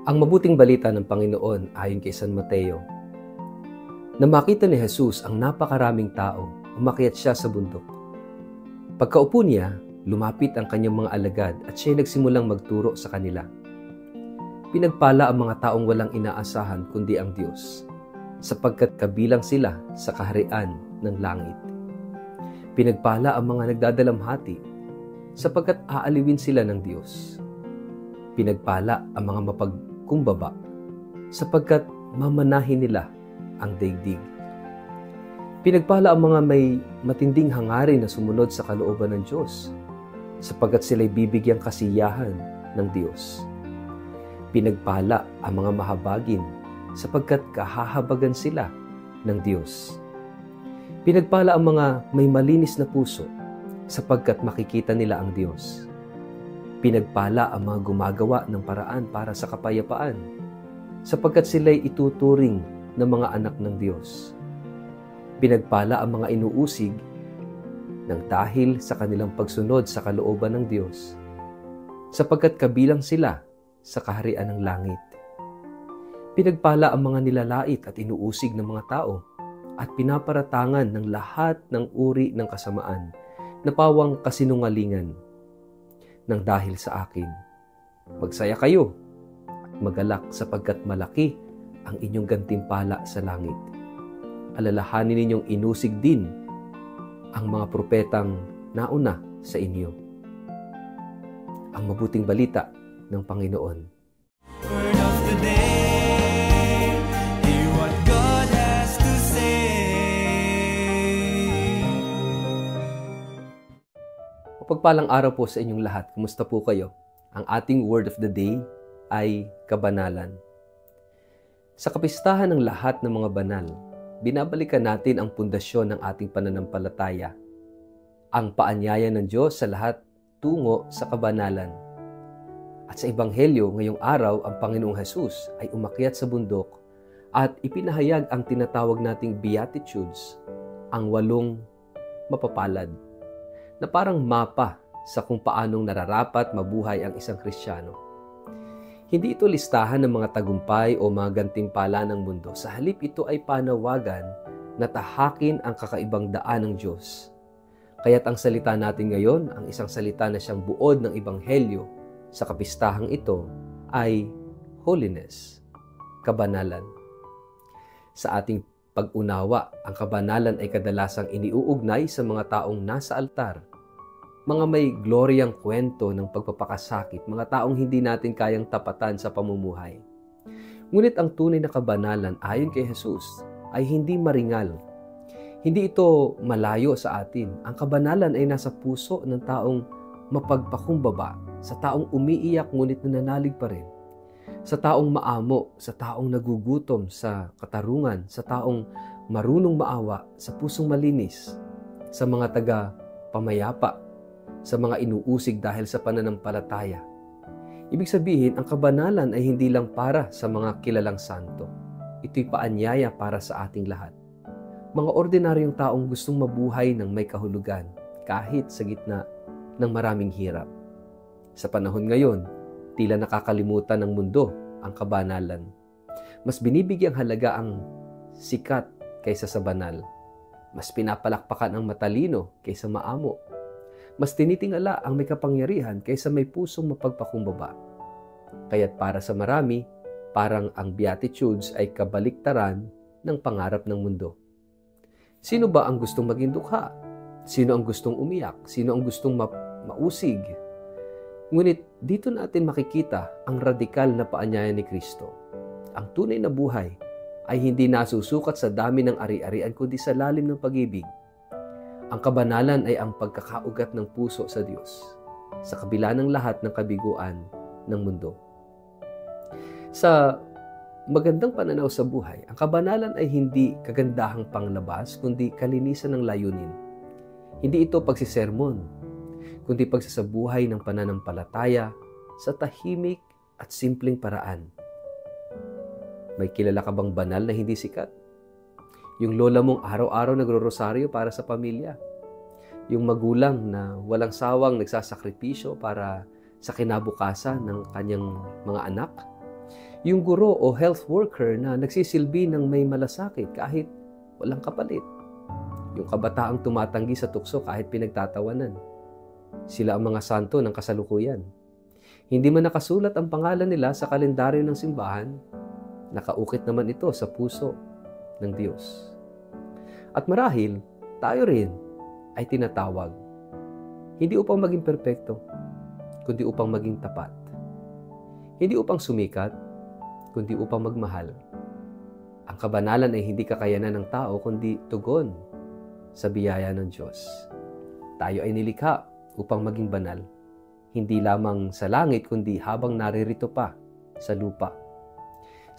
Ang mabuting balita ng Panginoon ayon kay San Mateo. Nang makita ni Jesus ang napakaraming tao, umakyat siya sa bundok. Pagkaupo niya, lumapit ang kanyang mga alagad at siya'y nagsimulang magturo sa kanila. Pinagpala ang mga taong walang inaasahan kundi ang Diyos, sapagkat kabilang sila sa kaharian ng langit. Pinagpala ang mga nagdadalamhati, sapagkat aaliwin sila ng Diyos. Pinagpala ang mga mapagkumbaba, sapagkat mamanahin nila ang daigdig. Pinagpala ang mga may matinding hangarin na sumunod sa kalooban ng Diyos, sapagkat sila'y bibigyang kasiyahan ng Diyos. Pinagpala ang mga mahabagin, sapagkat kahahabagan sila ng Diyos. Pinagpala ang mga may malinis na puso, sapagkat makikita nila ang Diyos. Pinagpala ang mga gumagawa ng paraan para sa kapayapaan, sapagkat sila'y ituturing ng mga anak ng Diyos. Pinagpala ang mga inuusig ng dahil sa kanilang pagsunod sa kalooban ng Diyos, sapagkat kabilang sila sa kaharian ng langit. Pinagpala ang mga nilalait at inuusig ng mga tao at pinaparatangan ng lahat ng uri ng kasamaan na pawang kasinungalingan ng dahil sa akin. Magsaya kayo at magalak sapagkat malaki ang inyong gantimpala sa langit. Alalahanin ninyong inusig din ang mga propetang nauna sa inyo. Ang mabuting balita ng Panginoon. Word of the day, hear what God has to say. Mapagpalang araw po sa inyong lahat. Kumusta po kayo? Ang ating word of the day ay kabanalan. Sa kapistahan ng lahat ng mga banal, binabalikan natin ang pundasyon ng ating pananampalataya, ang paanyaya ng Diyos sa lahat tungo sa kabanalan. At sa Ebanghelyo ngayong araw, ang Panginoong Jesus ay umakyat sa bundok at ipinahayag ang tinatawag nating Beatitudes, ang 8 mapapalad, na parang mapa sa kung paanong nararapat mabuhay ang isang Kristiyano. Hindi ito listahan ng mga tagumpay o mga gantimpala ng mundo. Sa halip, ito ay panawagan na tahakin ang kakaibang daan ng Diyos. Kaya't ang salita natin ngayon, ang isang salita na siyang buod ng Ebanghelyo sa kapistahang ito ay holiness, kabanalan. Sa ating pag-unawa, ang kabanalan ay kadalasang iniuugnay sa mga taong nasa altar, mga may gloryang kwento ng pagpapakasakit, mga taong hindi natin kayang tapatan sa pamumuhay. Ngunit ang tunay na kabanalan ayon kay Jesus ay hindi maringal. Hindi ito malayo sa atin. Ang kabanalan ay nasa puso ng taong mapagpakumbaba, sa taong umiiyak ngunit nananalig pa rin, sa taong maamo, sa taong nagugutom sa katarungan, sa taong marunong maawa, sa pusong malinis, sa mga taga-pamayapa, sa mga inuusig dahil sa pananampalataya. Ibig sabihin, ang kabanalan ay hindi lang para sa mga kilalang santo. Ito'y paanyaya para sa ating lahat. Mga ordinaryong taong gustong mabuhay ng may kahulugan, kahit sa gitna ng maraming hirap. Sa panahon ngayon, tila nakakalimutan ng mundo ang kabanalan. Mas binibigyang halaga ang sikat kaysa sa banal. Mas pinapalakpakan ang matalino kaysa maamo. Mas tinitingala ang may kapangyarihan kaysa may pusong mapagpakumbaba. Kaya't para sa marami, parang ang Beatitudes ay kabaliktaran ng pangarap ng mundo. Sino ba ang gustong maging dukha? Sino ang gustong umiyak? Sino ang gustong mausig? Ngunit dito natin makikita ang radikal na paanyaya ni Kristo. Ang tunay na buhay ay hindi nasusukat sa dami ng ari-arian kundi sa lalim ng pag-ibig. Ang kabanalan ay ang pagkakaugat ng puso sa Diyos, sa kabila ng lahat ng kabiguan ng mundo. Sa magandang pananaw sa buhay, ang kabanalan ay hindi kagandahang panglabas, kundi kalinisan ng layunin. Hindi ito pagsisermon, kundi pagsasabuhay ng pananampalataya sa tahimik at simpleng paraan. May kilala ka bang banal na hindi sikat? Yung lola mong araw-araw nagro-rosaryo para sa pamilya. Yung magulang na walang sawang nagsasakripisyo para sa kinabukasan ng kanyang mga anak. Yung guro o health worker na nagsisilbi ng may malasakit kahit walang kapalit. Yung kabataang tumatanggi sa tukso kahit pinagtatawanan. Sila ang mga santo ng kasalukuyan. Hindi man nakasulat ang pangalan nila sa kalendaryo ng simbahan, nakaukit naman ito sa puso ng Diyos. At marahil, tayo rin ay tinatawag. Hindi upang maging perpekto, kundi upang maging tapat. Hindi upang sumikat, kundi upang magmahal. Ang kabanalan ay hindi kakayanan ng tao, kundi tugon sa biyaya ng Diyos. Tayo ay nilikha upang maging banal. Hindi lamang sa langit, kundi habang naririto pa sa lupa.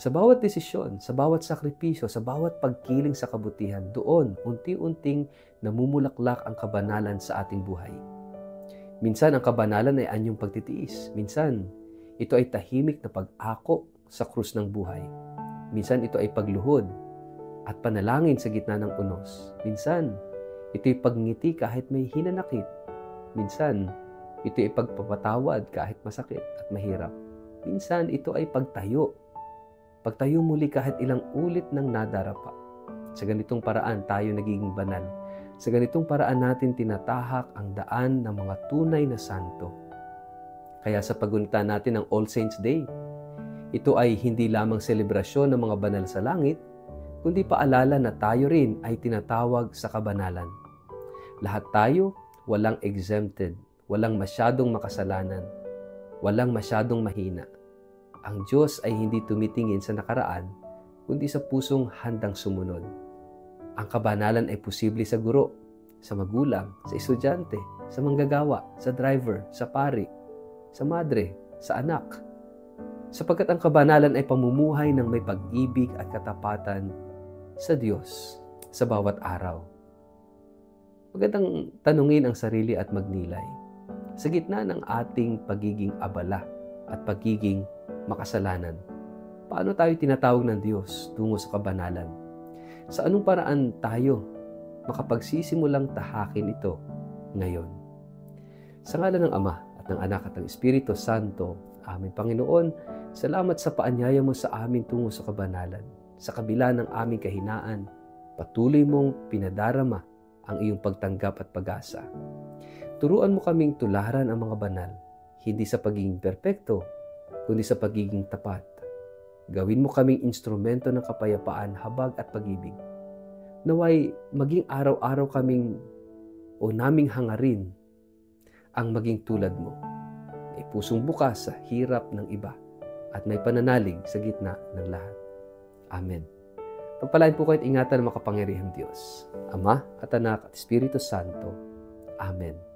Sa bawat desisyon, sa bawat sakripisyo, sa bawat pagkiling sa kabutihan, doon unti-unting namumulaklak ang kabanalan sa ating buhay. Minsan ang kabanalan ay anyong pagtitiis. Minsan, ito ay tahimik na pag-ako sa krus ng buhay. Minsan ito ay pagluhod at panalangin sa gitna ng unos. Minsan, ito ay pagngiti kahit may hinanakit. Minsan, ito ay pagpapatawad kahit masakit at mahirap. Minsan, ito ay pagtayo. Pagtayo muli kahit ilang ulit nang nadarapa. Sa ganitong paraan tayo nagiging banal. Sa ganitong paraan natin tinatahak ang daan ng mga tunay na santo. Kaya sa pagunita natin ng All Saints Day, ito ay hindi lamang selebrasyon ng mga banal sa langit, kundi paalala na tayo rin ay tinatawag sa kabanalan. Lahat tayo walang exempted, walang masyadong makasalanan, walang masyadong mahina. Ang Diyos ay hindi tumitingin sa nakaraan, kundi sa pusong handang sumunod. Ang kabanalan ay posible sa guro, sa magulang, sa estudyante, sa manggagawa, sa driver, sa pari, sa madre, sa anak. Sapagkat ang kabanalan ay pamumuhay ng may pag-ibig at katapatan sa Diyos sa bawat araw. Magandang tanungin ang sarili at magnilay. Sa gitna ng ating pagiging abala at pagiging makasalanan, paano tayo tinatawag ng Diyos tungo sa kabanalan? Sa anong paraan tayo makapagsisimulang tahakin ito ngayon? Sa ngalan ng Ama at ng Anak at ng Espiritu Santo, aming Panginoon, salamat sa paanyaya mo sa amin tungo sa kabanalan. Sa kabila ng aming kahinaan, patuloy mong pinadarama ang iyong pagtanggap at pag-asa. Turuan mo kaming tularan ang mga banal, hindi sa pagiging perpekto, kundi sa pagiging tapat. Gawin mo kaming instrumento ng kapayapaan, habag at pag-ibig. Naway maging araw-araw kaming o naming hangarin ang maging tulad mo. May pusong bukas sa hirap ng iba at may pananalig sa gitna ng lahat. Amen. Pagpalain po kayo at ingatan ng makapangyarihang Diyos, Ama at Anak at Espiritu Santo. Amen.